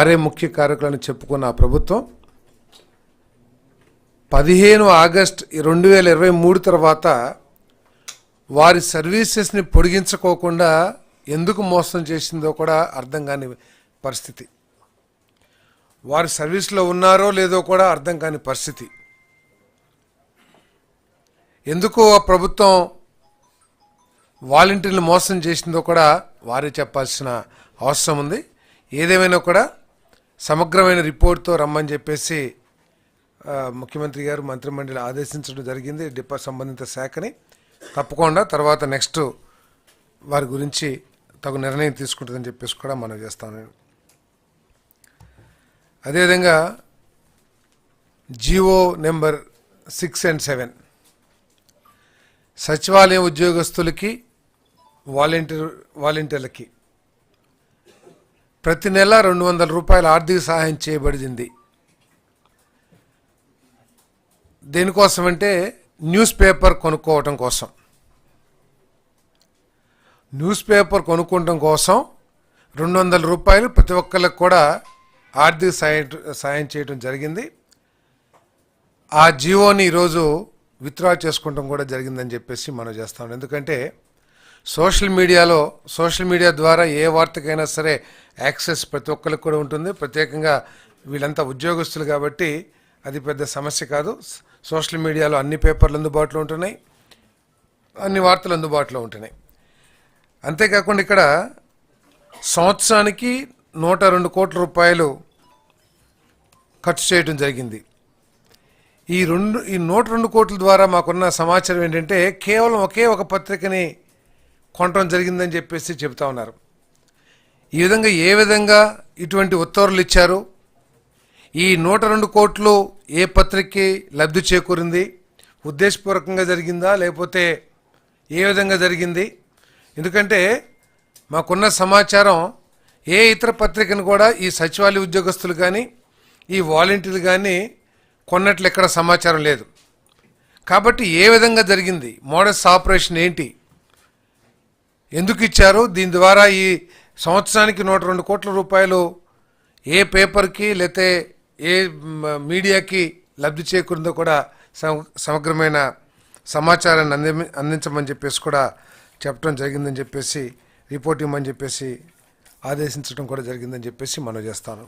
ఆరే ముఖ్య కారకులను చెప్పుకున్న ఆ ప్రభుత్వం 15 ఆగస్టు 2023 తర్వాత వారి సర్వీసెస్ని పొడిగించుకోకుండా ఎందుకు మోసం చేసిందో కూడా అర్థం కాని పరిస్థితి. వారి సర్వీస్లో ఉన్నారో లేదో కూడా అర్థం కాని పరిస్థితి. ఎందుకు ఆ ప్రభుత్వం వాలంటీర్లు మోసం చేసిందో కూడా వారే చెప్పాల్సిన అవసరం ఉంది. ఏదేమైనా కూడా సమగ్రమైన రిపోర్ట్తో రమ్మని చెప్పేసి ముఖ్యమంత్రి గారు మంత్రిమండలి ఆదేశించడం జరిగింది. సంబంధిత శాఖని తప్పకుండా తర్వాత నెక్స్ట్ వారి గురించి తగు నిర్ణయం తీసుకుంటుందని చెప్పేసి కూడా మనం చేస్తాను. అదేవిధంగా జిఓ నెంబర్ 6 and 7 సచివాలయం ఉద్యోగస్తులకి వాలంటీర్లకి ప్రతి నెల 200 రూపాయల ఆర్థిక సహాయం చేయబడింది. దేనికోసమంటే న్యూస్ పేపర్ కొనుక్కోవటం కోసం. న్యూస్ పేపర్ కొనుక్కోవటం కోసం 200 రూపాయలు ప్రతి ఒక్కరికి కూడా ఆర్థిక సాయం చేయడం జరిగింది. ఆ జియోని ఈరోజు విత్డ్రా చేసుకోవడం కూడా జరిగిందని చెప్పేసి మనం చేస్తాం. ఎందుకంటే సోషల్ మీడియా ద్వారా ఏ వార్తకైనా సరే యాక్సెస్ ప్రతి ఒక్కరికి కూడా ఉంటుంది. ప్రత్యేకంగా వీళ్ళంతా ఉద్యోగస్తులు కాబట్టి అది పెద్ద సమస్య కాదు. సోషల్ మీడియాలో అన్ని పేపర్లు అందుబాటులో ఉంటున్నాయి, అన్ని వార్తలు అందుబాటులో ఉంటున్నాయి. అంతేకాకుండా ఇక్కడ సంవత్సరానికి 102 కోట్ల రూపాయలు ఖర్చు చేయడం జరిగింది. ఈ 102 కోట్ల ద్వారా మాకున్న సమాచారం ఏంటంటే కేవలం ఒకే ఒక పత్రికని కొనడం జరిగిందని చెప్పేసి చెబుతా ఉన్నారు. ఏ విధంగా ఇటువంటి ఉత్తర్వులు ఇచ్చారు, ఈ 102 కోట్లు ఏ పత్రికకి లబ్ధి చేకూరింది, ఉద్దేశపూర్వకంగా జరిగిందా లేకపోతే ఏ విధంగా జరిగింది? ఎందుకంటే మాకున్న సమాచారం ఏ ఇతర పత్రికను కూడా ఈ సచివాలయ ఉద్యోగస్తులు కానీ ఈ వాలంటీర్లు కానీ కొన్నట్లు ఎక్కడ సమాచారం లేదు. కాబట్టి ఏ విధంగా జరిగింది, మోడస్ ఆపరేషన్ ఏంటి, ఎందుకు ఇచ్చారు, దీని ద్వారా ఈ సంవత్సరానికి 102 కోట్ల రూపాయలు ఏ పేపర్కి లేతే ఏ మీడియాకి లబ్ధి చేకూరిందో కూడా సమగ్రమైన సమాచారాన్ని అందించమని చెప్పేసి కూడా చెప్పడం జరిగిందని చెప్పేసి రిపోర్ట్ ఇవ్వమని చెప్పేసి ఆదేశించడం కూడా జరిగిందని చెప్పేసి మనం చేస్తాను.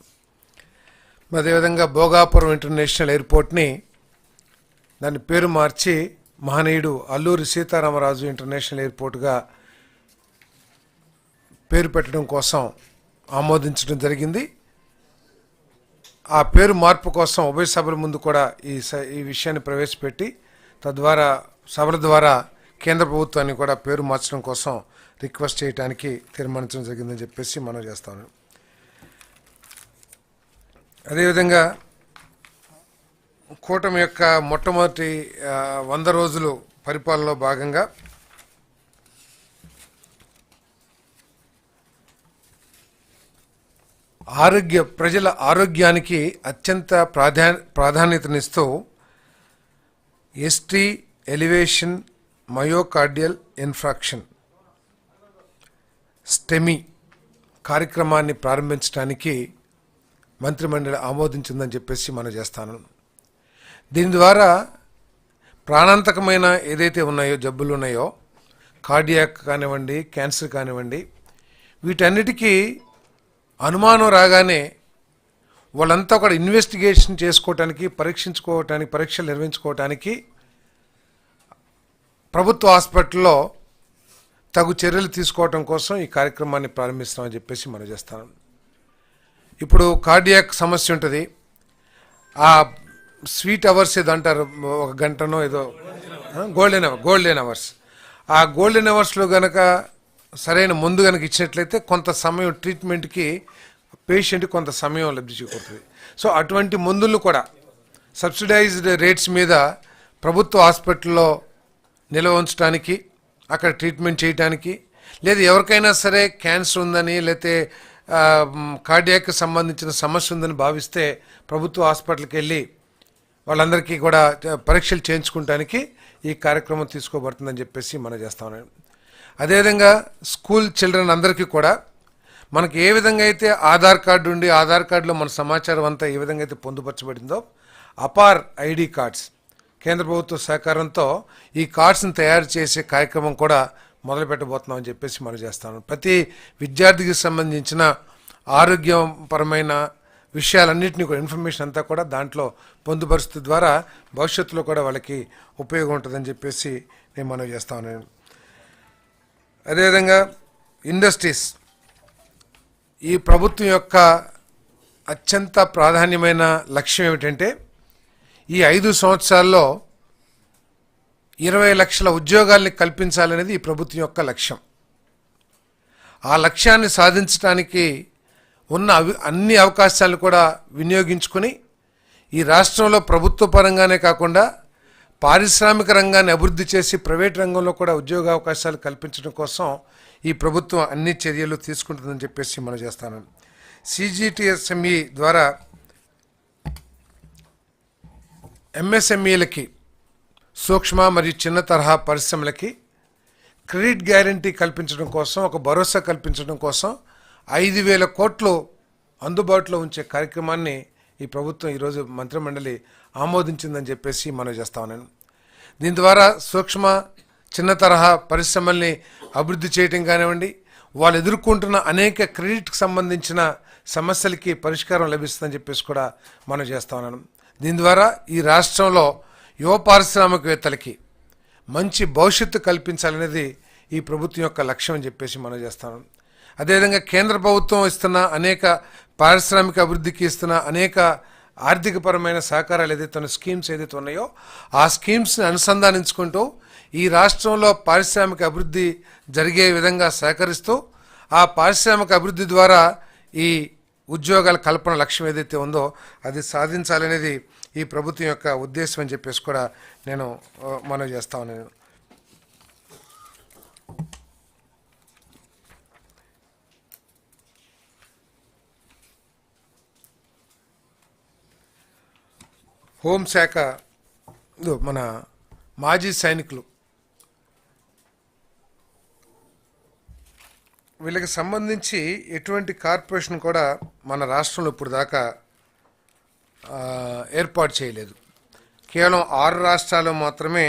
అదేవిధంగా భోగాపురం ఇంటర్నేషనల్ ఎయిర్పోర్ట్ని దాని పేరు మార్చి మహనీయుడు అల్లూరి సీతారామరాజు ఇంటర్నేషనల్ ఎయిర్పోర్ట్గా పేరు పెట్టడం కోసం ఆమోదించడం జరిగింది. ఆ పేరు మార్పు కోసం ఉభయ సభల ముందు కూడా ఈ విషయాన్ని ప్రవేశపెట్టి తద్వారా సభల ద్వారా కేంద్ర ప్రభుత్వాన్ని కూడా పేరు మార్చడం కోసం రిక్వెస్ట్ చేయడానికి తీర్మానించడం జరిగిందని చెప్పేసి మనం చేస్తాను. అదేవిధంగా కూటమి యొక్క మొట్టమొదటి 100 రోజులు పరిపాలనలో భాగంగా ప్రజల ఆరోగ్యానికి అత్యంత ప్రాధాన్యతనిస్తూ ST elevation myocardial infarction STEMI కార్యక్రమాన్ని ప్రారంభించడానికి మంత్రిమండలి ఆమోదించిందని చెప్పేసి మనం చేస్తాను. దీని ద్వారా ప్రాణాంతకమైన ఏదైతే ఉన్నాయో జబ్బులు ఉన్నాయో, కార్డియాక్ కానివ్వండి, క్యాన్సర్ కానివ్వండి, వీటన్నిటికీ అనుమానం రాగానే వాళ్ళంతా కూడా ఇన్వెస్టిగేషన్ చేసుకోవటానికి, పరీక్షలు నిర్వహించుకోవటానికి ప్రభుత్వ హాస్పిటల్లో తగు చర్యలు తీసుకోవటం కోసం ఈ కార్యక్రమాన్ని ప్రారంభిస్తామని చెప్పేసి మనం చేస్తాను. ఇప్పుడు కార్డియాక్ సమస్య ఉంటుంది, ఆ స్వీట్ అవర్స్ ఏదో అంటారు, 1 గంటనో ఏదో గోల్డెన్ అవర్స్. ఆ గోల్డెన్ అవర్స్లో గనక సరైన మందు కనుక ఇచ్చినట్లయితే కొంత సమయం ట్రీట్మెంట్కి పేషెంట్కి కొంత సమయం లబ్ధి చేకూరుతుంది. సో అటువంటి మందులు కూడా సబ్సిడైజ్డ్ రేట్స్ మీద ప్రభుత్వ హాస్పిటల్లో నిల్వ ఉంచడానికి, అక్కడ ట్రీట్మెంట్ చేయడానికి, లేదా ఎవరికైనా సరే క్యాన్సర్ ఉందని లేతే కార్డియాక్ సంబంధించిన సమస్య ఉందని భావిస్తే ప్రభుత్వ హాస్పిటల్కి వెళ్ళి వాళ్ళందరికీ కూడా పరీక్షలు చేయించుకోవడానికి ఈ కార్యక్రమం తీసుకోబడుతుందని చెప్పేసి మనం చేస్తాం. అదేవిధంగా స్కూల్ చిల్డ్రన్ అందరికీ కూడా మనకి ఏ విధంగా అయితే ఆధార్ కార్డు ఉండి ఆధార్ కార్డులో మన సమాచారం అంతా ఏ విధంగా అయితే పొందుపరచబడిందో అపార్ ఐడి కార్డ్స్ కేంద్ర ప్రభుత్వ సహకారంతో ఈ కార్డ్స్ని తయారు చేసే కార్యక్రమం కూడా మొదలు పెట్టబోతున్నామని చెప్పేసి మనం చేస్తాను. ప్రతి విద్యార్థికి సంబంధించిన ఆరోగ్యపరమైన విషయాలన్నింటినీ కూడా ఇన్ఫర్మేషన్ అంతా కూడా దాంట్లో పొందుపరుస్తూ ద్వారా భవిష్యత్తులో కూడా వాళ్ళకి ఉపయోగం ఉంటుందని చెప్పేసి నేను మనం చేస్తాను. అదేవిధంగా ఇండస్ట్రీస్ ఈ ప్రభుత్వం యొక్క అత్యంత ప్రాధాన్యమైన లక్ష్యం ఏమిటంటే ఈ 5 సంవత్సరాల్లో 20 లక్షల ఉద్యోగాల్ని కల్పించాలనేది ఈ ప్రభుత్వం యొక్క లక్ష్యం. ఆ లక్ష్యాన్ని సాధించడానికి ఉన్న అన్ని అవకాశాలను కూడా వినియోగించుకొని ఈ రాష్ట్రంలో ప్రభుత్వ పరంగానే కాకుండా పారిశ్రామిక రంగాన్ని అభివృద్ధి చేసి ప్రైవేట్ రంగంలో కూడా ఉద్యోగ అవకాశాలు కల్పించడం కోసం ఈ ప్రభుత్వం అన్ని చర్యలు తీసుకుంటుందని చెప్పేసి మనం చేస్తాను. CGTSME ద్వారా MSMEలకి సూక్ష్మ మరియు చిన్న తరహా పరిశ్రమలకి క్రెడిట్ గ్యారంటీ కల్పించడం కోసం, ఒక భరోసా కల్పించడం కోసం 5,000 కోట్లు అందుబాటులో ఉంచే కార్యక్రమాన్ని ఈ ప్రభుత్వం ఈరోజు మంత్రిమండలి ఆమోదించిందని చెప్పేసి మనం చేస్తా ఉన్నాను. దీని ద్వారా సూక్ష్మ చిన్న తరహా పరిశ్రమల్ని అభివృద్ధి చేయడం కానివ్వండి, వాళ్ళు ఎదుర్కొంటున్న అనేక క్రెడిట్కి సంబంధించిన సమస్యలకి పరిష్కారం లభిస్తుందని చెప్పేసి కూడా మనం చేస్తా ఉన్నాను. దీని ద్వారా ఈ రాష్ట్రంలో యువ పారిశ్రామికవేత్తలకి మంచి భవిష్యత్తు కల్పించాలనేది ఈ ప్రభుత్వం యొక్క లక్ష్యం అని చెప్పేసి మనం చేస్తాను. అదేవిధంగా కేంద్ర ప్రభుత్వం ఇస్తున్న అనేక పారిశ్రామిక అభివృద్ధికి ఇస్తున్న అనేక ఆర్థికపరమైన సహకారాలు ఏదైతే స్కీమ్స్ ఏదైతే ఉన్నాయో ఆ స్కీమ్స్ని అనుసంధానించుకుంటూ ఈ రాష్ట్రంలో పారిశ్రామిక అభివృద్ధి జరిగే విధంగా సహకరిస్తూ ఆ పారిశ్రామిక అభివృద్ధి ద్వారా ఈ ఉద్యోగాల కల్పన లక్ష్యం ఏదైతే ఉందో అది సాధించాలనేది ఈ ప్రభుత్వం యొక్క ఉద్దేశం అని చెప్పేసి కూడా నేను మనవి చేస్తా ఉన్నాను. హోంశాఖ మన మాజీ సైనికులు వీళ్ళకి సంబంధించి ఎటువంటి కార్పొరేషన్ కూడా మన రాష్ట్రంలో ఇప్పుడు దాకా ఏర్పాటు చేయలేదు. కేవలం 6 రాష్ట్రాల్లో మాత్రమే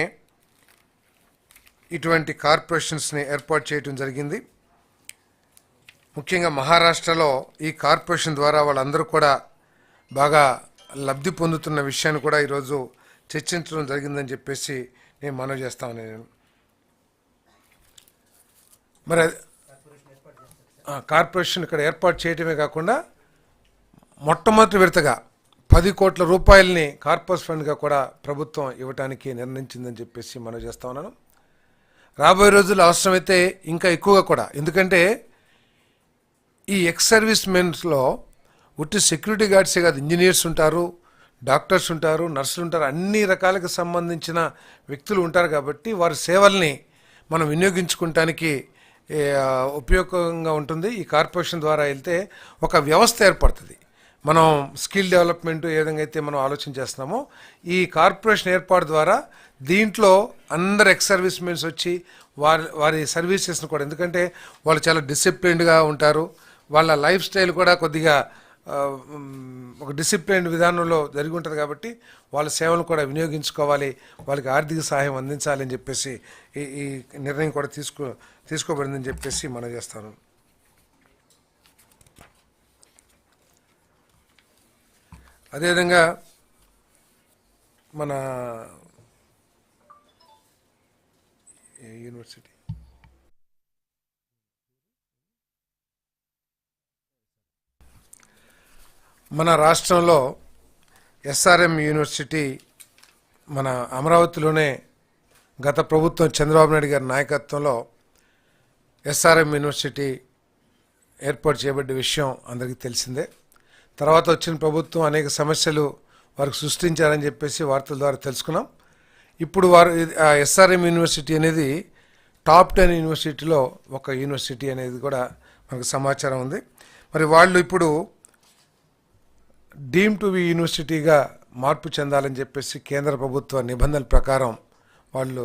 ఇటువంటి కార్పొరేషన్స్ని ఏర్పాటు చేయడం జరిగింది. ముఖ్యంగా మహారాష్ట్రలో ఈ కార్పొరేషన్ ద్వారా వాళ్ళందరూ కూడా బాగా లబ్ధి పొందుతున్న విషయాన్ని కూడా ఈరోజు చర్చించడం జరిగిందని చెప్పేసి నేను మనవి చేస్తాను. నేను మరి కార్పొరేషన్ ఇక్కడ ఏర్పాటు చేయడమే కాకుండా మొట్టమొదటి విడతగా 10 కోట్ల రూపాయలని కార్పొరేట్ ఫండ్గా కూడా ప్రభుత్వం ఇవ్వడానికి నిర్ణయించిందని చెప్పేసి మనం చేస్తా ఉన్నాను. రాబోయే రోజుల్లో అవసరమైతే ఇంకా ఎక్కువగా కూడా, ఎందుకంటే ఈ ఎక్స్ సర్వీస్ మెన్స్లో ఉట్టి సెక్యూరిటీ గార్డ్సే కాదు, ఇంజనీర్స్ ఉంటారు, డాక్టర్స్ ఉంటారు, నర్సులు ఉంటారు, అన్ని రకాలకు సంబంధించిన వ్యక్తులు ఉంటారు. కాబట్టి వారి సేవల్ని మనం వినియోగించుకోవటానికి ఉపయోగంగా ఉంటుంది. ఈ కార్పొరేషన్ ద్వారా వెళ్తే ఒక వ్యవస్థ ఏర్పడుతుంది. మనం స్కిల్ డెవలప్మెంట్ ఏ విధంగా అయితే మనం ఆలోచన చేస్తున్నామో ఈ కార్పొరేషన్ ఏర్పాటు ద్వారా దీంట్లో అందరు ఎక్స్ సర్వీస్ మెన్స్ వచ్చి వారి సర్వీసెస్ని కూడా, ఎందుకంటే వాళ్ళు చాలా డిసిప్లిన్డ్గా ఉంటారు, వాళ్ళ లైఫ్ స్టైల్ కూడా కొద్దిగా ఒక డిసిప్లిన్ విధానంలో జరిగి ఉంటుంది. కాబట్టి వాళ్ళ సేవలను కూడా వినియోగించుకోవాలి, వాళ్ళకి ఆర్థిక సహాయం అందించాలి అని చెప్పేసి ఈ నిర్ణయం కూడా తీసుకోబడిందని చెప్పేసి మనం చేస్తాను. అదేవిధంగా మన యూనివర్సిటీ మన రాష్ట్రంలో SRM యూనివర్సిటీ మన అమరావతిలోనే గత ప్రభుత్వం చంద్రబాబు నాయుడు గారి నాయకత్వంలో SRM యూనివర్సిటీ ఏర్పాటు చేయబడ్డ విషయం అందరికీ తెలిసిందే. తర్వాత వచ్చిన ప్రభుత్వం అనేక సమస్యలు వారికి సృష్టించారని చెప్పేసి వార్తల ద్వారా తెలుసుకున్నాం. ఇప్పుడు వారు SRM యూనివర్సిటీ అనేది టాప్ 10 యూనివర్సిటీలో ఒక యూనివర్సిటీ అనేది కూడా మనకు సమాచారం ఉంది. మరి వాళ్ళు ఇప్పుడు డీమ్ టు బి యూనివర్సిటీగా మార్పు చెందాలని చెప్పేసి కేంద్ర ప్రభుత్వ నిబంధనల ప్రకారం వాళ్ళు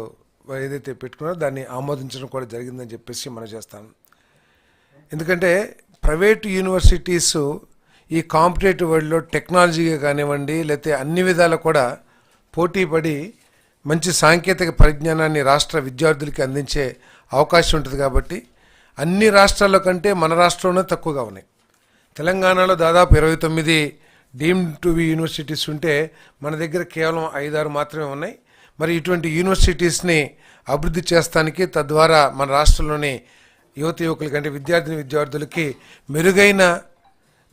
ఏదైతే పెట్టుకున్నారో దాన్ని ఆమోదించడం కూడా జరిగిందని చెప్పేసి మనం చేస్తాం. ఎందుకంటే ప్రైవేటు యూనివర్సిటీస్ ఈ కాంపిటేటివ్ వరల్డ్లో టెక్నాలజీగా కానివ్వండి, లేకపోతే అన్ని విధాలు కూడా పోటీ పడి మంచి సాంకేతిక పరిజ్ఞానాన్ని రాష్ట్ర విద్యార్థులకి అందించే అవకాశం ఉంటుంది. కాబట్టి అన్ని రాష్ట్రాల కంటే మన రాష్ట్రంలోనే తక్కువగా ఉన్నాయి. తెలంగాణలో దాదాపు 29 డీమ్డ్ టు బి యూనివర్సిటీస్ ఉంటే మన దగ్గర కేవలం 5-6 మాత్రమే ఉన్నాయి. మరి ఇటువంటి యూనివర్సిటీస్ని అభివృద్ధి చేస్తానికి, తద్వారా మన రాష్ట్రంలోని యువకులకి అంటే విద్యార్థులకి మెరుగైన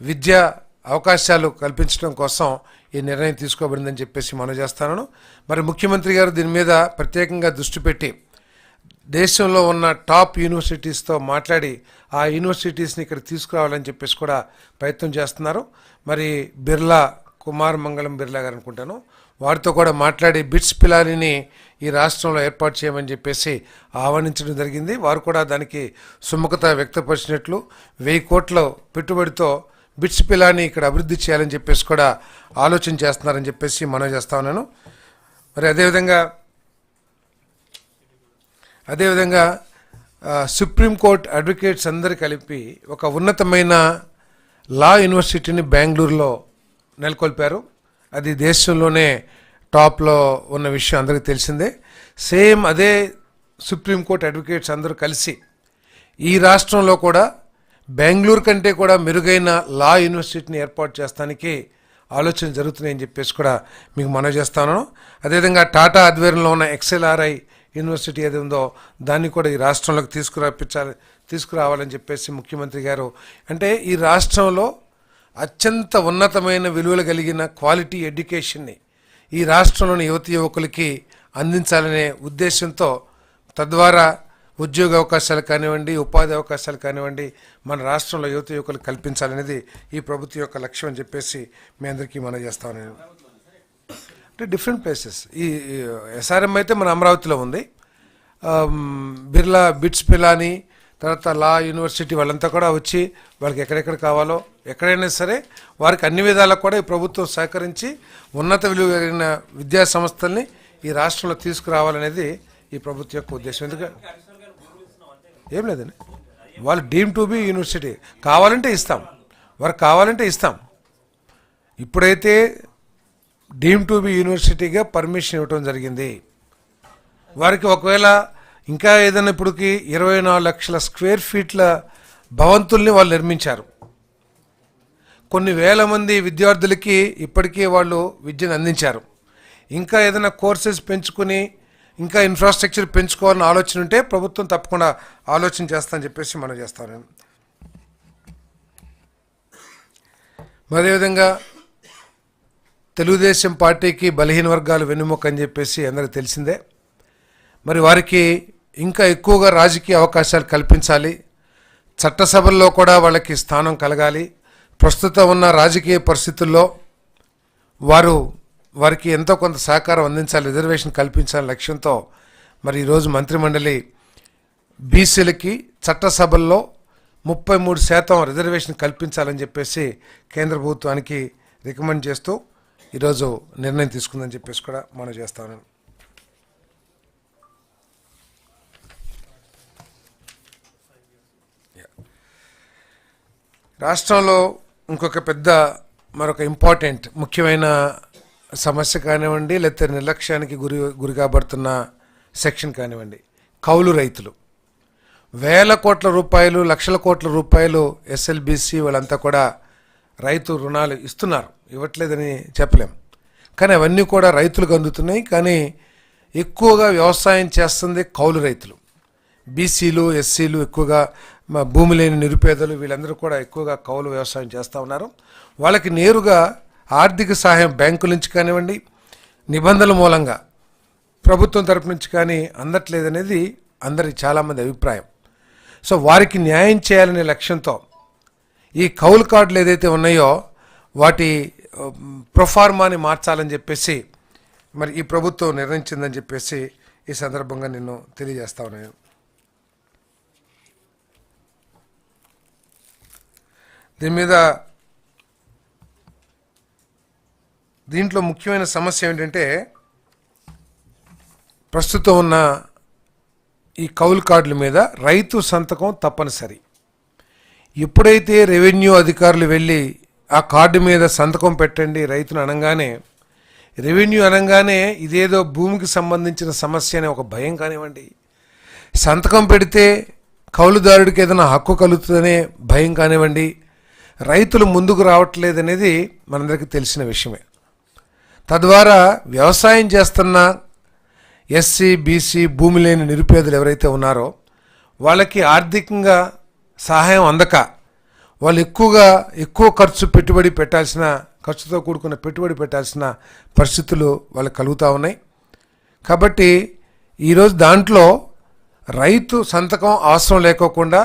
విద్యా అవకాశాలు కల్పించడం కోసం ఈ నిర్ణయం తీసుకోబడిందని చెప్పేసి మనం చేస్తాను. మరి ముఖ్యమంత్రి గారు దీని మీద ప్రత్యేకంగా దృష్టి పెట్టి దేశంలో ఉన్న టాప్ యూనివర్సిటీస్తో మాట్లాడి ఆ యూనివర్సిటీస్ని ఇక్కడ తీసుకురావాలని చెప్పేసి కూడా ప్రయత్నం చేస్తున్నారు. మరి కుమార్ మంగళం బిర్లా గారు అనుకుంటాను, వారితో కూడా మాట్లాడి బిట్స్ పిలానీని ఈ రాష్ట్రంలో ఏర్పాటు చేయమని చెప్పేసి ఆహ్వానించడం జరిగింది. వారు కూడా దానికి సుముఖత వ్యక్తపరిచినట్లు 1000 కోట్ల పెట్టుబడితో బిట్స్ పిలానీ ఇక్కడ అభివృద్ధి చేయాలని చెప్పేసి కూడా ఆలోచన చేస్తున్నారని చెప్పేసి మనం చేస్తా ఉన్నాను. మరి అదేవిధంగా సుప్రీంకోర్టు అడ్వకేట్స్ అందరు కలిపి ఒక ఉన్నతమైన లా యూనివర్సిటీని బెంగళూరులో నెలకొల్పారు. అది దేశంలోనే టాప్లో ఉన్న విషయం అందరికీ తెలిసిందే. సేమ్ అదే సుప్రీంకోర్టు అడ్వకేట్స్ అందరూ కలిసి ఈ రాష్ట్రంలో కూడా బెంగళూరు కంటే కూడా మెరుగైన లా యూనివర్సిటీని ఏర్పాటు చేస్తానికి ఆలోచన జరుగుతున్నాయని చెప్పేసి కూడా మీకు మనవి చేస్తాను. అదేవిధంగా టాటా ఆధ్వర్యంలో ఉన్న XLRI యూనివర్సిటీ ఏది ఉందో దాన్ని కూడా ఈ రాష్ట్రంలోకి తీసుకురావాలని చెప్పేసి ముఖ్యమంత్రి గారు, అంటే ఈ రాష్ట్రంలో అత్యంత ఉన్నతమైన విలువలు కలిగిన క్వాలిటీ ఎడ్యుకేషన్ని ఈ రాష్ట్రంలోని యువకులకి అందించాలనే ఉద్దేశంతో, తద్వారా ఉద్యోగ అవకాశాలు కానివ్వండి, ఉపాధి అవకాశాలు కానివ్వండి మన రాష్ట్రంలో యువకులకు కల్పించాలనేది ఈ ప్రభుత్వం యొక్క లక్ష్యం అని చెప్పేసి మీ అందరికీ మనం చేస్తాను. అంటే డిఫరెంట్ ప్లేసెస్, ఈ SRM అయితే మన అమరావతిలో ఉంది, బిట్స్ పిలానీ తర్వాత లా యూనివర్సిటీ వాళ్ళంతా కూడా వచ్చి వాళ్ళకి ఎక్కడెక్కడ కావాలో ఎక్కడైనా సరే వారికి అన్ని విధాలకు కూడా ఈ ప్రభుత్వం సహకరించి ఉన్నత విలువ కలిగిన విద్యా సంస్థల్ని ఈ రాష్ట్రంలో తీసుకురావాలనేది ఈ ప్రభుత్వం యొక్క ఉద్దేశం. ఎందుకంటే ఏం లేదండి, వాళ్ళు డీమ్ టు బి యూనివర్సిటీ కావాలంటే ఇస్తాం, వారికి కావాలంటే ఇస్తాం. ఇప్పుడైతే డీమ్ టు బి యూనివర్సిటీగా పర్మిషన్ ఇవ్వటం జరిగింది. వారికి ఒకవేళ ఇంకా ఏదైనా ఇప్పటికి 24 లక్షల స్క్వేర్ ఫీట్ల భవంతుల్ని వాళ్ళు నిర్మించారు. కొన్ని వేల మంది విద్యార్థులకి ఇప్పటికే వాళ్ళు విద్యను అందించారు. ఇంకా ఏదైనా కోర్సెస్ పెంచుకుని ఇంకా ఇన్ఫ్రాస్ట్రక్చర్ పెంచుకోవాలని ఆలోచన ఉంటే ప్రభుత్వం తప్పకుండా ఆలోచన చేస్తానని చెప్పేసి మనం చేస్తాను. అదేవిధంగా తెలుగుదేశం పార్టీకి బలహీన వర్గాలు వెన్నుముక అని చెప్పేసి అందరికీ తెలిసిందే. మరి వారికి ఇంకా ఎక్కువగా రాజకీయ అవకాశాలు కల్పించాలి, చట్టసభల్లో కూడా వాళ్ళకి స్థానం కలగాలి. ప్రస్తుతం ఉన్న రాజకీయ పరిస్థితుల్లో వారికి ఎంతో కొంత సహకారం అందించాలి, రిజర్వేషన్ కల్పించాలనే లక్ష్యంతో మరి ఈరోజు మంత్రిమండలి బీసీలకి చట్టసభల్లో 33% రిజర్వేషన్ కల్పించాలని చెప్పేసి కేంద్ర ప్రభుత్వానికి రికమెండ్ చేస్తూ ఈరోజు నిర్ణయం తీసుకుందని చెప్పేసి కూడా మనం చేస్తాను. రాష్ట్రంలో ఇంకొక మరొక ఇంపార్టెంట్ ముఖ్యమైన సమస్య కానివ్వండి, లేకపోతే నిర్లక్ష్యానికి గురి కాబడుతున్న సెక్షన్ కానివ్వండి, కౌలు రైతులు. వేల కోట్ల రూపాయలు, లక్షల కోట్ల రూపాయలు SLBC వాళ్ళంతా కూడా రైతు రుణాలు ఇస్తున్నారు, ఇవ్వట్లేదని చెప్పలేం. కానీ అవన్నీ కూడా రైతులకు అందుతున్నాయి. కానీ ఎక్కువగా వ్యవసాయం చేస్తుంది కౌలు రైతులు. బీసీలు, ఎస్సీలు, ఎక్కువగా భూమి లేని నిరుపేదలు, వీళ్ళందరూ కూడా ఎక్కువగా కౌలు వ్యవసాయం చేస్తూ ఉన్నారు. వాళ్ళకి నేరుగా ఆర్థిక సహాయం బ్యాంకుల నుంచి కానివ్వండి, నిబంధనల మూలంగా ప్రభుత్వం తరపు నుంచి కానీ అందట్లేదనేది అందరి చాలామంది అభిప్రాయం. సో వారికి న్యాయం చేయాలనే లక్ష్యంతో ఈ కౌలు కార్డులు ఏదైతే ఉన్నాయో వాటి ప్రొఫార్మాని మార్చాలని చెప్పేసి మరి ఈ ప్రభుత్వం నిర్ణయించిందని చెప్పేసి ఈ సందర్భంగా నేను తెలియజేస్తా ఉన్నాను. దీంట్లో ముఖ్యమైన సమస్య ఏంటంటే ప్రస్తుతం ఉన్న ఈ కౌలు కార్డుల మీద రైతు సంతకం తప్పనిసరి. ఎప్పుడైతే రెవెన్యూ అధికారులు వెళ్ళి ఆ కార్డు మీద సంతకం పెట్టండి రైతును అనగానే, రెవెన్యూ అనగానే ఇదేదో భూమికి సంబంధించిన సమస్య అనే ఒక భయం కానివ్వండి, సంతకం పెడితే కౌలుదారుడికి ఏదైనా హక్కు కలుగుతుందనే భయం కానివ్వండి, రైతులు ముందుకు రావట్లేదనేది మనందరికీ తెలిసిన విషయమే. తద్వారా వ్యవసాయం చేస్తున్న ఎస్సీ బీసీ భూమి లేని నిరుపేదలు ఎవరైతే ఉన్నారో వాళ్ళకి ఆర్థికంగా సహాయం అందక వాళ్ళు ఎక్కువ ఖర్చుతో కూడుకున్న పెట్టుబడి పెట్టాల్సిన పరిస్థితులు వాళ్ళకి కలుగుతూ ఉన్నాయి. కాబట్టి ఈరోజు దాంట్లో రైతు సంతకం అవసరం లేకోకుండా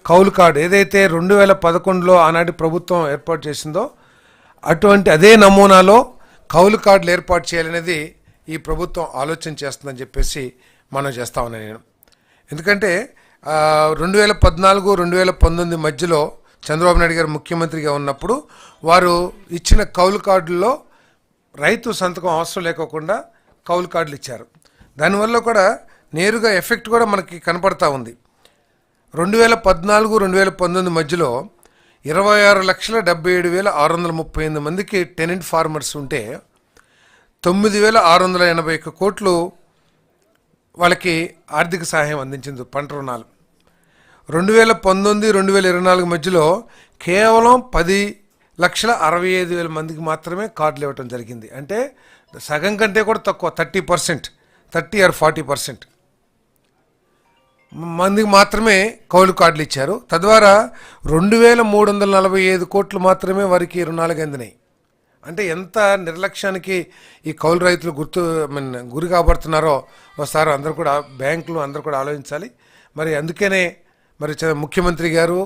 కౌలు కార్డు ఏదైతే 2011లో ఆనాటి ప్రభుత్వం ఏర్పాటు చేసిందో అటువంటి అదే నమూనాలో కౌలు కార్డులు ఏర్పాటు చేయాలనేది ఈ ప్రభుత్వం ఆలోచన చేస్తుందని చెప్పేసి మనం చేస్తా ఉన్నాను నేను. ఎందుకంటే 2014-2019 మధ్యలో చంద్రబాబు నాయుడు గారు ముఖ్యమంత్రిగా ఉన్నప్పుడు వారు ఇచ్చిన కౌలు కార్డుల్లో రైతు సంతకం అవసరం లేకోకుండా కౌలు కార్డులు ఇచ్చారు. దానివల్ల కూడా నేరుగా ఎఫెక్ట్ కూడా మనకి కనపడతా ఉంది. 2014-2019 మధ్యలో 26,77,638 మందికి టెనెంట్ ఫార్మర్స్ ఉంటే 9,681 కోట్లు వాళ్ళకి ఆర్థిక సహాయం అందించింది పంట రుణాలు. 2019-2024 మధ్యలో కేవలం 10,65,000 మందికి మాత్రమే కార్డులు ఇవ్వటం జరిగింది. అంటే సగం కంటే కూడా తక్కువ, 30% or 40% మందికి మాత్రమే కౌలు కార్డులు ఇచ్చారు. తద్వారా 2,345 కోట్లు మాత్రమే వారికి రుణాలకు అందినాయి. అంటే ఎంత నిర్లక్ష్యానికి ఈ కౌలు రైతులు గురి కాబడుతున్నారో ఒకసారి అందరూ కూడా బ్యాంకులు అందరూ కూడా ఆలోచించాలి. మరి అందుకనే మరి ముఖ్యమంత్రి గారు,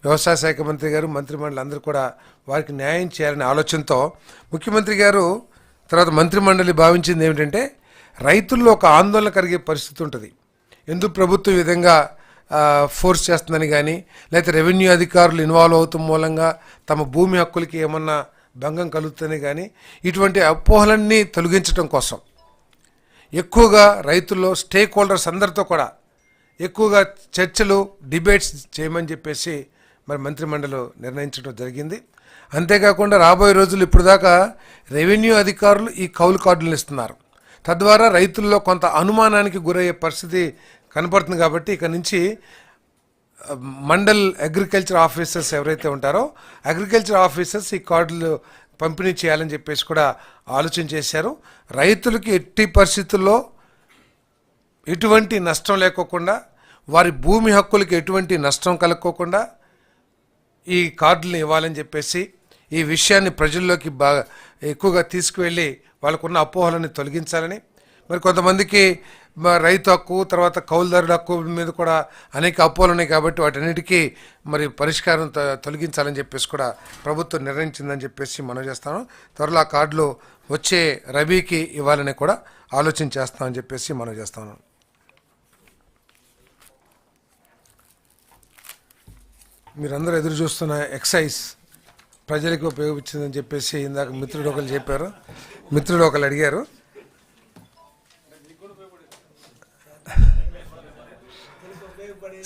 వ్యవసాయ శాఖ మంత్రి గారు, మంత్రిమండలి అందరూ కూడా వారికి న్యాయం చేయాలనే ఆలోచనతో ముఖ్యమంత్రి గారు తర్వాత మంత్రిమండలి భావించింది ఏమిటంటే రైతుల్లో ఒక ఆందోళన కలిగే పరిస్థితి ఉంటుంది. ఎందుకు ప్రభుత్వం ఈ విధంగా ఫోర్స్ చేస్తుందని కానీ, లేకపోతే రెవెన్యూ అధికారులు ఇన్వాల్వ్ అవుతున్న మూలంగా తమ భూమి హక్కులకి ఏమన్నా భంగం కలుగుతుందని కానీ, ఇటువంటి అపోహలన్నీ తొలగించడం కోసం ఎక్కువగా రైతుల్లో స్టేక్ హోల్డర్స్ అందరితో కూడా ఎక్కువగా చర్చలు, డిబేట్స్ చేయమని చెప్పేసి మరి మంత్రిమండలి నిర్ణయించడం జరిగింది. అంతేకాకుండా రాబోయే రోజులు ఇప్పుడు దాకా రెవెన్యూ అధికారులు ఈ కౌలు కార్డులను ఇస్తున్నారు. తద్వారా రైతుల్లో కొంత అనుమానానికి గురయ్యే పరిస్థితి కనపడుతుంది. కాబట్టి ఇక నుంచి మండల్ అగ్రికల్చర్ ఆఫీసర్స్ ఎవరైతే ఉంటారో అగ్రికల్చర్ ఆఫీసర్స్ ఈ కార్డులు పంపిణీ చేయాలని చెప్పేసి కూడా ఆలోచన చేశారు. రైతులకి ఎట్టి పరిస్థితుల్లో ఎటువంటి నష్టం లేకోకుండా, వారి భూమి హక్కులకి ఎటువంటి నష్టం కలుక్కోకుండా ఈ కార్డులను ఇవ్వాలని చెప్పేసి ఈ విషయాన్ని ప్రజల్లోకి బాగా ఎక్కువగా తీసుకువెళ్ళి వాళ్ళకున్న అపోహలని తొలగించాలని, మరి కొంతమందికి రైతు హక్కు తర్వాత కౌలుదారుల హక్కు మీద కూడా అనేక అపోహలు ఉన్నాయి. కాబట్టి వాటన్నిటికీ మరి పరిష్కారం తొలగించాలని చెప్పేసి కూడా ప్రభుత్వం నిర్ణయించిందని చెప్పేసి మనం చేస్తాను. త్వరలో ఆ కార్డులు వచ్చే రబీకి ఇవ్వాలని కూడా ఆలోచన చేస్తామని చెప్పేసి మనం చేస్తాను. మీరందరూ ఎదురు చూస్తున్న ఎక్సైజ్ ప్రజలకు ఉపయోగించిందని చెప్పేసి ఇందాక మిత్రుడు ఒకరు అడిగారు.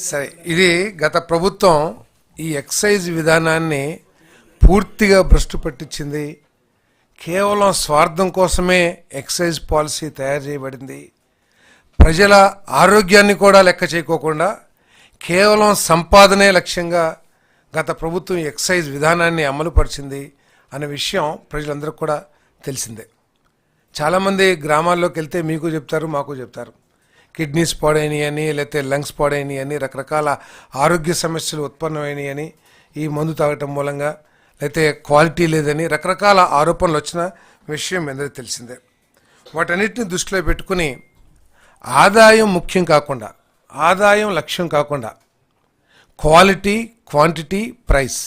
సరే, ఇది గత ప్రభుత్వం ఈ ఎక్సైజ్ విధానాన్ని పూర్తిగా భ్రష్టు పట్టించింది. కేవలం స్వార్థం కోసమే ఎక్సైజ్ పాలసీ తయారు చేయబడింది. ప్రజల ఆరోగ్యాన్ని కూడా లెక్క చేయకోకుండా కేవలం సంపాదనే లక్ష్యంగా గత ప్రభుత్వం ఎక్సైజ్ విధానాన్ని అమలుపరిచింది అనే విషయం ప్రజలందరికీ కూడా తెలిసిందే. చాలామంది గ్రామాల్లోకి వెళ్తే మీకు చెప్తారు, మాకు చెప్తారు, కిడ్నీస్ పాడైనవి అని, లేకపోతే లంగ్స్ పాడైనవి అని, రకరకాల ఆరోగ్య సమస్యలు ఉత్పన్నమైనవి అని, ఈ మందు తాగటం మూలంగా, లేకపోతే క్వాలిటీ లేదని రకరకాల ఆరోపణలు వచ్చిన విషయం అందరికీ తెలిసిందే. వాటన్నిటిని దృష్టిలో పెట్టుకుని ఆదాయం ముఖ్యం కాకుండా, ఆదాయం లక్ష్యం కాకుండా క్వాలిటీ, క్వాంటిటీ, ప్రైస్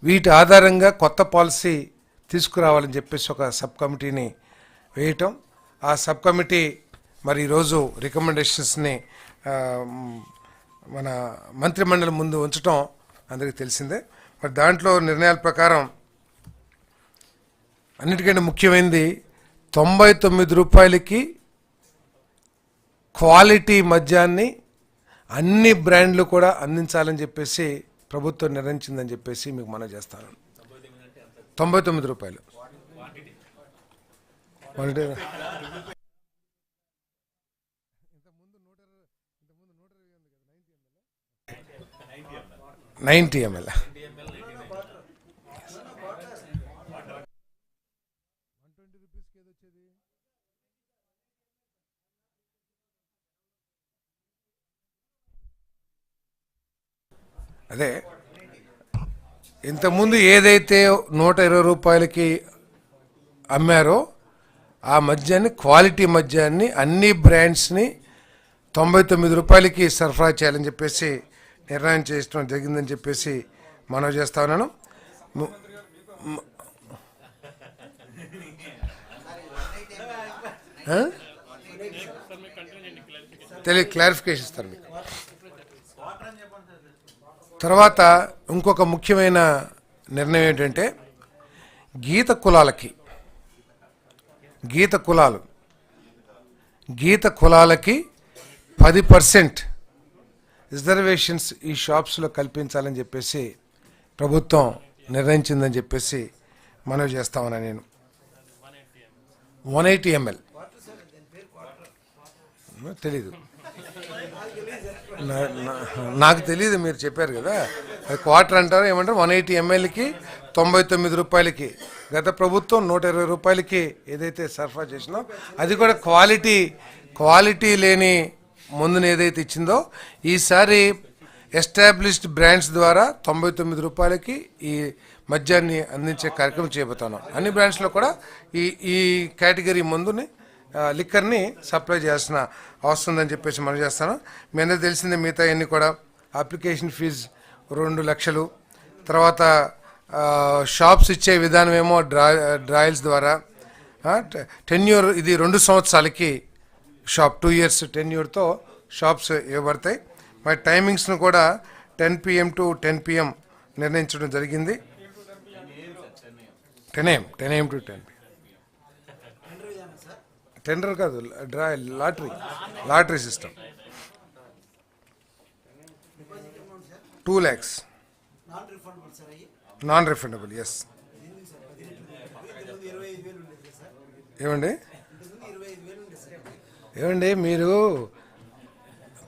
వీటి ఆధారంగా కొత్త పాలసీ తీసుకురావాలని చెప్పేసి ఒక సబ్ కమిటీని వేయటం, ఆ సబ్ కమిటీ మరి ఈరోజు రికమెండేషన్స్ని మన మంత్రిమండలి ముందు ఉంచడం అందరికీ తెలిసిందే. మరి దాంట్లో నిర్ణయాల ప్రకారం అన్నిటికంటే ముఖ్యమైనది 99 రూపాయలకి క్వాలిటీ మద్యాన్ని అన్ని బ్రాండ్లు కూడా అందించాలని చెప్పేసి ప్రభుత్వం నిర్ణయించిందని చెప్పేసి మీకు మనవి చేస్తాను. 99 రూపాయలు. Quantity 90 ml. అదే ఇంతకుముందు ఏదైతే 120 రూపాయలకి అమ్మారో ఆ మద్యాన్ని, క్వాలిటీ మద్యాన్ని అన్ని బ్రాండ్స్ని 99 రూపాయలకి సరఫరా చేయాలని చెప్పేసి నిర్ణయం చేయడం జరిగిందని చెప్పేసి మనవి చేస్తా ఉన్నాను. క్లారిఫికేషన్ ఇస్తారు మీకు. తర్వాత ఇంకొక ముఖ్యమైన నిర్ణయం ఏంటంటే గీత కులాలకి 10% రిజర్వేషన్స్ ఈ షాప్స్లో కల్పించాలని చెప్పేసి ప్రభుత్వం నిర్ణయించిందని చెప్పేసి మనవి చేస్తా ఉన్నా నేను. 180 ml తెలీదు, నాకు తెలియదు, మీరు చెప్పారు కదా అది క్వార్టర్ అంటారు ఏమంటారు. 180 mlకి 99 రూపాయలకి గత ప్రభుత్వం 120 రూపాయలకి ఏదైతే సరఫరా చేసిందో అది కూడా క్వాలిటీ లేని మందుని ఏదైతే ఇచ్చిందో ఈసారి ఎస్టాబ్లిష్డ్ బ్రాండ్స్ ద్వారా 99 రూపాయలకి ఈ మద్యాన్ని అందించే కార్యక్రమం చేయబోతున్నాం. అన్ని బ్రాండ్స్లో కూడా ఈ కేటగిరీ మందుని లిక్కర్ని సప్లై చేయాల్సిన అవసరం ఉందని చెప్పేసి మనం చేస్తాను. మీ అందరూ తెలిసిందే మిగతా అన్ని కూడా అప్లికేషన్ ఫీజు 2 లక్షలు. తర్వాత షాప్స్ ఇచ్చే విధానం ఏమో డ్రాయల్స్ ద్వారా టెన్యూర్, ఇది 2 సంవత్సరాలకి షాప్ 2 years టెన్యూర్తో షాప్స్ ఇవ్వబడతాయి. మరి టైమింగ్స్ను కూడా 10 PM to 10 PM నిర్ణయించడం జరిగింది. 10 AM to 10 PM. టెండర్ కాదు, lottery system. 2 lakhs non refundable. Yes. ఏమండి మీరు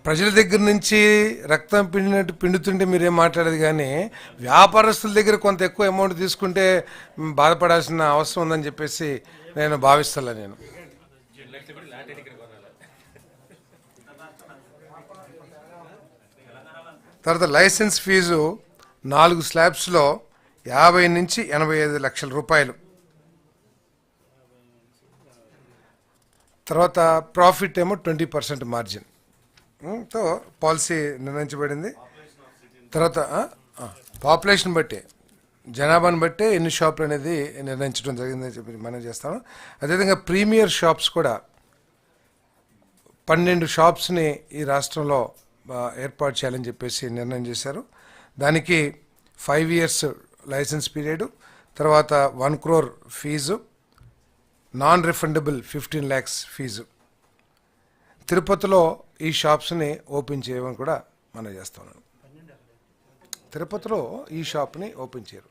ప్రజల దగ్గర నుంచి రక్తం పిండుతుంటే మీరేం మాట్లాడేది, కానీ వ్యాపారస్తుల దగ్గర కొంత ఎక్కువ అమౌంట్ తీసుకుంటే బాధపడాల్సిన అవసరం ఉందని చెప్పేసి నేను భావిస్తాను. నేను తర్వాత లైసెన్స్ ఫీజు 4 స్లాబ్స్లో 50 నుంచి 85 లక్షల రూపాయలు. తర్వాత ప్రాఫిట్ ఏమో 20% మార్జిన్ తో పాలసీ నిర్ణయించబడింది. తర్వాత పాపులేషన్ బట్టి, జనాభాను బట్టి ఎన్ని షాపులు అనేది నిర్ణయించడం జరిగిందని చెప్పి మనం చేస్తాము. అదేవిధంగా ప్రీమియర్ షాప్స్ కూడా 12 షాప్స్ని ఈ రాష్ట్రంలో ఏర్పాటు చేయాలని చెప్పేసి నిర్ణయం చేశారు. దానికి 5 years లైసెన్స్ పీరియడ్, తర్వాత 1 crore fees, non refundable 15 lakhs fees. తిరుపతిలో ఈ షాప్స్ని ఓపెన్ చేయమని కూడా మనం చేస్తున్నాం. తిరుపతిలో ఈ షాప్ని ఓపెన్ చేయరు,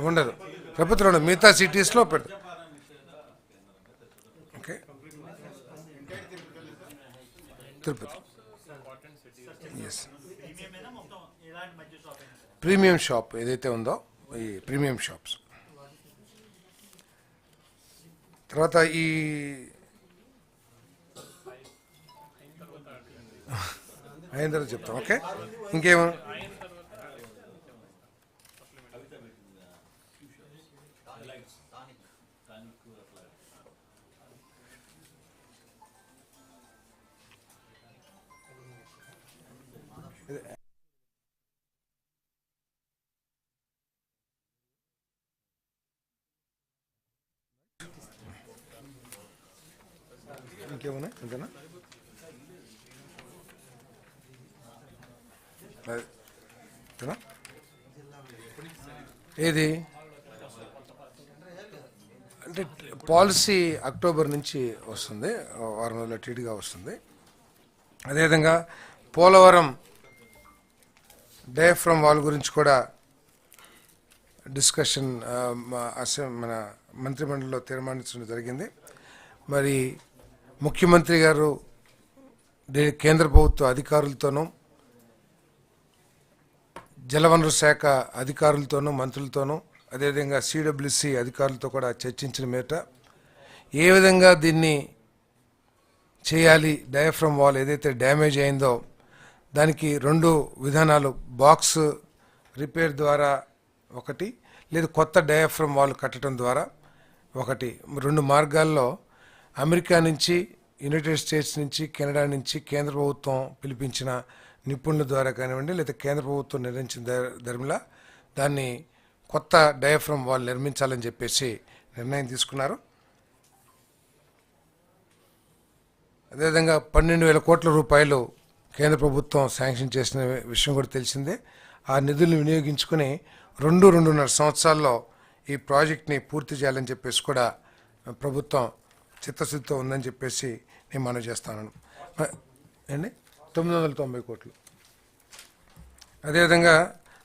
ఉండదు. తిరుపతిలో మిగతా సిటీస్లో పెడతారు. Okay, Tirupati. Yes, premium shop ఏదైతే ఉందో ఈ ప్రీమియం షాప్స్. తర్వాత ఈ అయిన తర్వాత చెప్తాం. ఓకే, ఇంకేమో ఇంకేమన్నా అంతేనా? ఏది అంటే పాలసీ అక్టోబర్ నుంచి వస్తుంది, వారం రోజుల టీటీగా వస్తుంది. అదేవిధంగా పోలవరం డయాఫ్రమ్ వాల్ గురించి కూడా డిస్కషన్ మన మంత్రిమండలిలో తీర్మానించడం జరిగింది. మరి ముఖ్యమంత్రి గారు కేంద్ర ప్రభుత్వ అధికారులతోనూ జలవనరుల శాఖ అధికారులతోనూ మంత్రులతోనూ అదేవిధంగా సిడబ్ల్యూసి అధికారులతో కూడా చర్చించిన మీదట ఏ విధంగా దీన్ని చేయాలి, డయాఫ్రమ్ వాల్ ఏదైతే డ్యామేజ్ అయిందో దానికి 2 విధానాలు, బాక్స్ రిపేర్ ద్వారా ఒకటి, లేదు కొత్త డయాఫ్రమ్ వాల్ కట్టడం ద్వారా ఒకటి. 2 మార్గాల్లో అమెరికా నుంచి, యునైటెడ్ స్టేట్స్ నుంచి, కెనడా నుంచి కేంద్ర ప్రభుత్వం పిలిపించిన నిపుణుల ద్వారా కానివ్వండి, లేదా కేంద్ర ప్రభుత్వం నిర్ణయించిన ధర్మిలా దాన్ని కొత్త డయాఫ్రమ్ వాల్ నిర్మించాలని చెప్పేసి నిర్ణయం తీసుకున్నారు. అదేవిధంగా 12,000 కోట్ల రూపాయలు కేంద్ర ప్రభుత్వం శాంక్షన్ చేసిన విషయం కూడా తెలిసిందే. ఆ నిధులను వినియోగించుకుని 2-2.5 సంవత్సరాల్లో ఈ ప్రాజెక్ట్ని పూర్తి చేయాలని చెప్పేసి కూడా ప్రభుత్వం చిత్తశుద్ధితో ఉందని చెప్పేసి నేను మనవి చేస్తాను. అండి 990 కోట్లు. అదేవిధంగా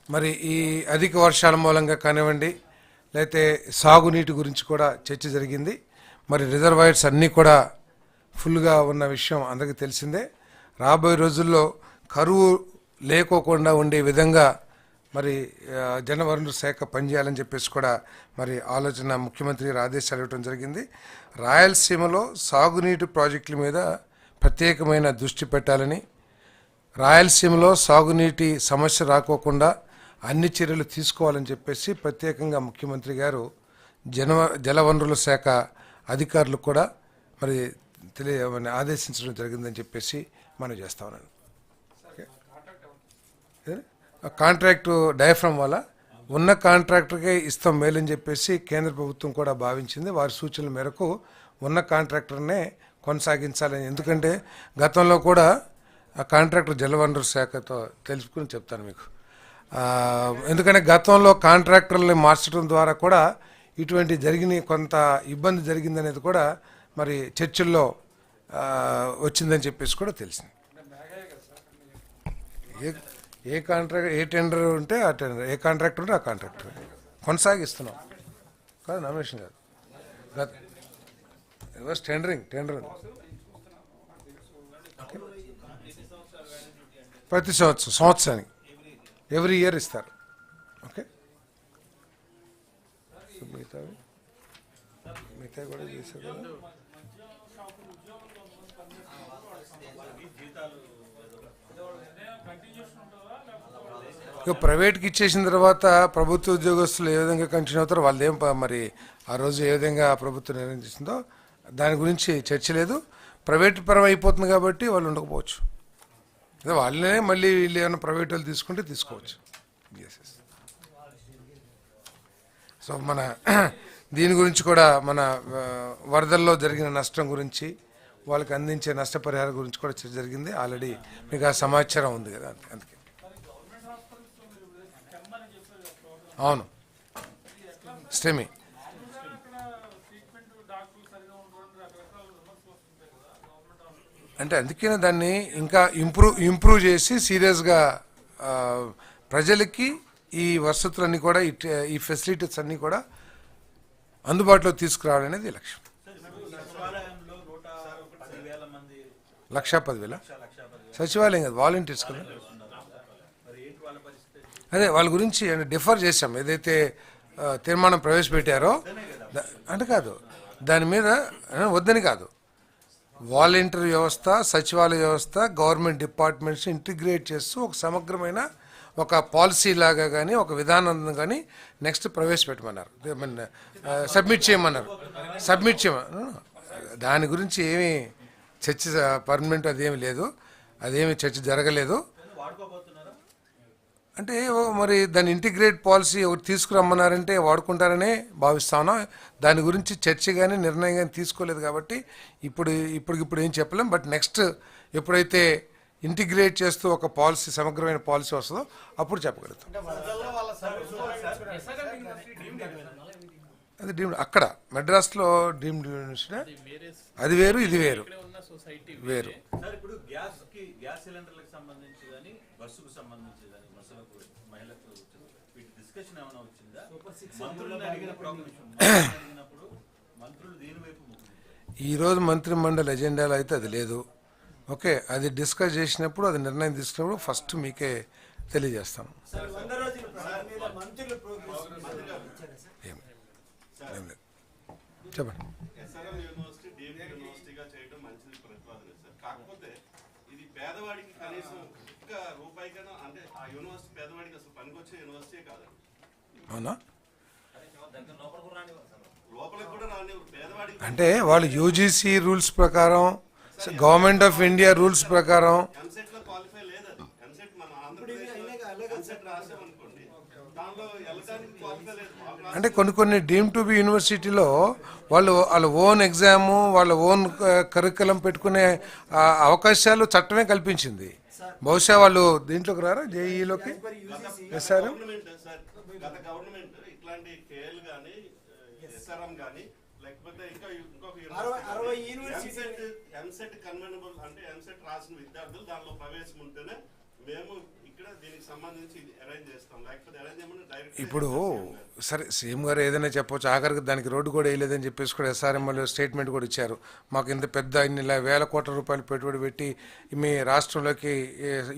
మరి ఈ అధిక వర్షాల మూలంగా కానివ్వండి, లేకపోతే సాగునీటి గురించి కూడా చర్చ జరిగింది. మరి రిజర్వాయర్స్ అన్నీ కూడా ఫుల్గా ఉన్న విషయం అందరికీ తెలిసిందే. రాబోయే రోజుల్లో కరువు లేకోకుండా ఉండే విధంగా మరి జలవనరుల శాఖ పనిచేయాలని చెప్పేసి కూడా మరి ఆలోచన ముఖ్యమంత్రి గారు ఆదేశాలు ఇవ్వడం జరిగింది. రాయలసీమలో సాగునీటి ప్రాజెక్టుల మీద ప్రత్యేకమైన దృష్టి పెట్టాలని, రాయలసీమలో సాగునీటి సమస్య రాకోకుండా అన్ని చర్యలు తీసుకోవాలని చెప్పేసి ప్రత్యేకంగా ముఖ్యమంత్రి గారు జలవనరుల శాఖ అధికారులకు కూడా మరి ఆదేశించడం జరిగిందని చెప్పేసి మనం చేస్తా ఉన్నాను. కాంట్రాక్టు డయాఫ్రమ్ వల్ల ఉన్న కాంట్రాక్టర్కే ఇస్తాం మేలని చెప్పేసి కేంద్ర ప్రభుత్వం కూడా భావించింది. వారి సూచనల మేరకు ఉన్న కాంట్రాక్టర్నే కొనసాగించాలని. ఎందుకంటే గతంలో కూడా ఆ కాంట్రాక్టర్ జలవనరుల శాఖతో తెలుసుకుని చెప్తాను మీకు. ఎందుకంటే గతంలో కాంట్రాక్టర్ని మార్చడం ద్వారా కూడా ఇటువంటి జరిగిన కొంత ఇబ్బంది జరిగిందనేది కూడా మరి చర్చల్లో వచ్చిందని చెప్పేసి కూడా తెలిసింది. ఏ కాంట్రాక్ట్, ఏ టెండర్ ఉంటే ఆ టెండర్, ఏ కాంట్రాక్టర్ ఉంటే ఆ కాంట్రాక్టర్ కొనసాగిస్తున్నాం కాదు, నామినేషన్ కాదు. టెండర్ ప్రతి సంవత్సరానికి ఎవ్రీ ఇయర్ ఇస్తారు. ఓకే, మిగతా కూడా చేశారు కదా. ఇక ప్రైవేట్కి ఇచ్చేసిన తర్వాత ప్రభుత్వ ఉద్యోగస్తులు ఏ విధంగా కంటిన్యూ అవుతారో వాళ్ళేం మరి ఆ రోజు ఏ విధంగా ప్రభుత్వం నిర్ణయం చేసిందో దాని గురించి చర్చ లేదు. ప్రైవేట్ పరం అయిపోతుంది కాబట్టి వాళ్ళు ఉండకపోవచ్చు. వాళ్ళనే మళ్ళీ వీళ్ళు ఏమైనా ప్రైవేట్ వాళ్ళు తీసుకుంటే తీసుకోవచ్చు. సో మన దీని గురించి కూడా మన వరదల్లో జరిగిన నష్టం గురించి, వాళ్ళకి అందించే నష్టపరిహారం గురించి కూడా చర్చ జరిగింది. ఆల్రెడీ మీకు ఆ సమాచారం ఉంది కదా, అందుకే. అవును, స్టెమీ అంటే అందుకనే దాన్ని ఇంకా ఇంప్రూవ్ చేసి సీరియస్గా ప్రజలకి ఈ వసతులన్నీ కూడా ఈ ఫెసిలిటీస్ అన్నీ కూడా అందుబాటులో తీసుకురావడం అనేది లక్ష్యం. 1,10,000 సచివాలయం కదా, వాలంటీర్స్ కదా. అదే వాళ్ళ గురించి డిఫర్ చేశాం. ఏదైతే తీర్మానం ప్రవేశపెట్టారో అంటే కాదు, దాని మీద వద్దని కాదు, వాలంటీర్ వ్యవస్థ, సచివాలయ వ్యవస్థ, గవర్నమెంట్ డిపార్ట్మెంట్స్ ఇంటిగ్రేట్ చేస్తూ ఒక సమగ్రమైన ఒక పాలసీ లాగా కానీ ఒక విధానం కానీ నెక్స్ట్ ప్రవేశపెట్టమన్నారు, సబ్మిట్ చేయమన్నారు. దాని గురించి ఏమీ చర్చ పర్మనెంట్ అదేమి లేదు, అదేమి చర్చ జరగలేదు. అంటే మరి దాని ఇంటిగ్రేట్ పాలసీ ఒకటి తీసుకురమ్మన్నారంటే వాడుకుంటారనే భావిస్తాను. దాని గురించి చర్చ కానీ నిర్ణయం కానీ తీసుకోలేదు కాబట్టి ఇప్పుడు ఏం చెప్పలేం. బట్ నెక్స్ట్ ఎప్పుడైతే ఇంటిగ్రేట్ చేస్తూ ఒక పాలసీ, సమగ్రమైన పాలసీ వస్తుందో అప్పుడు చెప్పగలుగుతాం. అది డీమ్డ్ అక్కడ మెడ్రాస్లో డీమ్డ్ యూనివర్సిటీ, అది వేరు, ఇది వేరు. యువకులకు మహిళలకు వీటి డిస్కషన్ ఏమైనా వచ్చిందా? మంత్రులను అడిగినప్పుడు మంత్రులు దీని వైపు ఈరోజు మంత్రి మండలి ఎజెండాలో అయితే అది లేదు. ఓకే, అది డిస్కస్ చేసినప్పుడు, అది నిర్ణయం తీసుకున్నప్పుడు ఫస్ట్ మీకే తెలియజేస్తాం. చెప్పండి. ఎస్ఆర్ఎం యూనివర్సిటీ డీమ్డ్ యూనివర్సిటీగా చేయడం మంచిది ప్రతిపాదన సార్. కాకపోతే ఇది పేదవాడికి కనీసం ఒక్క రూపాయికైనా, అంటే ఆ యూనివర్సిటీ పేదవాడికి అసలు పనికొచ్చే యూనివర్సిటీ కాదండి. అవునా? లోపలికి కూడా రాని పేదవాడికి అంటే వాళ్ళు యూజీసీ రూల్స్ ప్రకారం, గవర్నమెంట్ ఆఫ్ ఇండియా రూల్స్ ప్రకారం ఎంసెట్ లో క్వాలిఫై లేదు. అది ఎంసెట్ మన ఆంధ్రప్రదేశ్ ఎంసెట్ రాసామనుకోండి, దానిలో వెళ్ళడానికి క్వాలిఫై లేదు. అంటే కొన్ని డీమ్ టు బి యూనివర్సిటీలో వాళ్ళ ఓన్ ఎగ్జాము, వాళ్ళ ఓన్ కరికులం పెట్టుకునే అవకాశాలు చట్టమే కల్పించింది. బహుశా వాళ్ళు దీంట్లోకి రారా, జేఈలోకి? సార్ గత గవర్నమెంట్ ఇట్లాంటి కేఎల్ గానీ ఎస్ఆర్ఎం గానీ లేకపోతే ఇంకొక ఎంసెట్ కన్వెనబుల్, అంటే ఎంసెట్ రాసిన విద్యార్థులు దానిలో ప్రవేశం ఉంటేనే మేము ఇక్కడ దీనికి సంబంధించి అరేంజ్ చేస్తాం. లేకపోతే అరేంజ్ చేయమని డైరెక్ట్. ఇప్పుడు సరే, సీఎం గారు ఏదైనా చెప్పవచ్చు, ఆఖరికి దానికి రోడ్డు కూడా వేయలేదని చెప్పేసి కూడా ఎస్ఆర్ఎంఎల్ స్టేట్మెంట్ కూడా ఇచ్చారు. మాకు ఇంత పెద్ద ఇన్ని వేల కోట్ల రూపాయలు పెట్టుబడి పెట్టి మీ రాష్ట్రంలోకి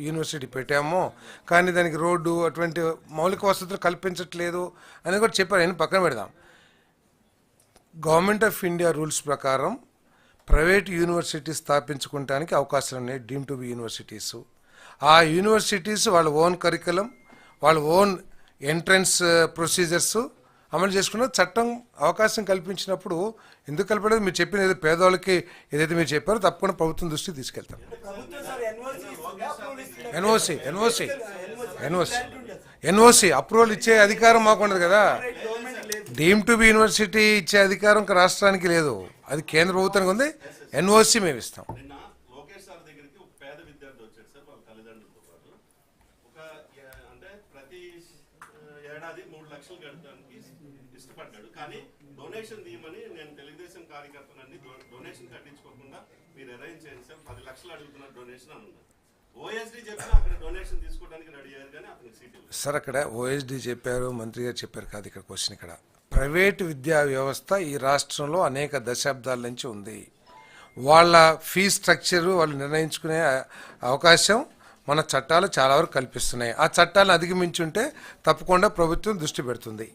యూనివర్సిటీ పెట్టాము, కానీ దానికి రోడ్డు అటువంటి మౌలిక వసతులు కల్పించట్లేదు అని కూడా చెప్పారు. ఆయన పక్కన పెడదాం. గవర్నమెంట్ ఆఫ్ ఇండియా రూల్స్ ప్రకారం ప్రైవేట్ యూనివర్సిటీ స్థాపించుకోవడానికి అవకాశాలు ఉన్నాయి, డీమ్ టు బి యూనివర్సిటీస్. ఆ యూనివర్సిటీస్ వాళ్ళ ఓన్ కరికులం, వాళ్ళ ఓన్ ఎంట్రన్స్ ప్రొసీజర్స్ అమలు చేసుకున్న చట్టం అవకాశం కల్పించినప్పుడు ఎందుకు కలపలేదు? మీరు చెప్పిన ఏదో పేదవాళ్ళకి ఏదైతే మీరు చెప్పారో తప్పకుండా ప్రభుత్వం దృష్టికి తీసుకెళ్తాం. ఎన్ఓసి అప్రూవల్ ఇచ్చే అధికారం మాకు ఉండదు కదా. డీమ్ టు బి యూనివర్సిటీ ఇచ్చే అధికారం రాష్ట్రానికి లేదు, అది కేంద్ర ప్రభుత్వానికి ఉంది. ఎన్ఓసి మేము ఇస్తాం. నిన్న లోకేష్ సార్ దగ్గరికి ఒక పేద విద్యార్థి వచ్చాడు సార్, వాళ్ళ తల్లిదండ్రులతో పాటు. అంటే ప్రతి ఏడాది 3 లక్షలు కట్టడానికి ఇష్టపడ్డాడు. కానీ డొనేషన్ తీయమని నేను తెలుగుదేశం కార్యకర్తనండి, డొనేషన్ కట్టించుకోకుండా మీరు అరేంజ్ చేయండి సార్, 10 లక్షలు అడుగుతున్నారు డొనేషన్ అని. ఓఎస్డీ చెప్పినా అక్కడ డొనేషన్ తీసుకోవడానికి రెడీ అయ్యారు, కానీ అతనికి సీట్ ఇవ్వలేదు. సార్, అక్కడ ఓఎస్డీ చెప్పారు, మంత్రి గారు చెప్పారు కాదు. ఇక్కడ క్వశ్చన్, ఇక్కడ ప్రైవేట్ విద్యా వ్యవస్థ ఈ రాష్ట్రంలో అనేక దశాబ్దాల నుంచి ఉంది. వాళ్ళ ఫీ స్ట్రక్చరు వాళ్ళు నిర్ణయించుకునే అవకాశం మన చట్టాలు చాలా వరకు కల్పిస్తున్నాయి. ఆ చట్టాలను అధిగమించి ఉంటే తప్పకుండా ప్రభుత్వం దృష్టి పెడుతుంది.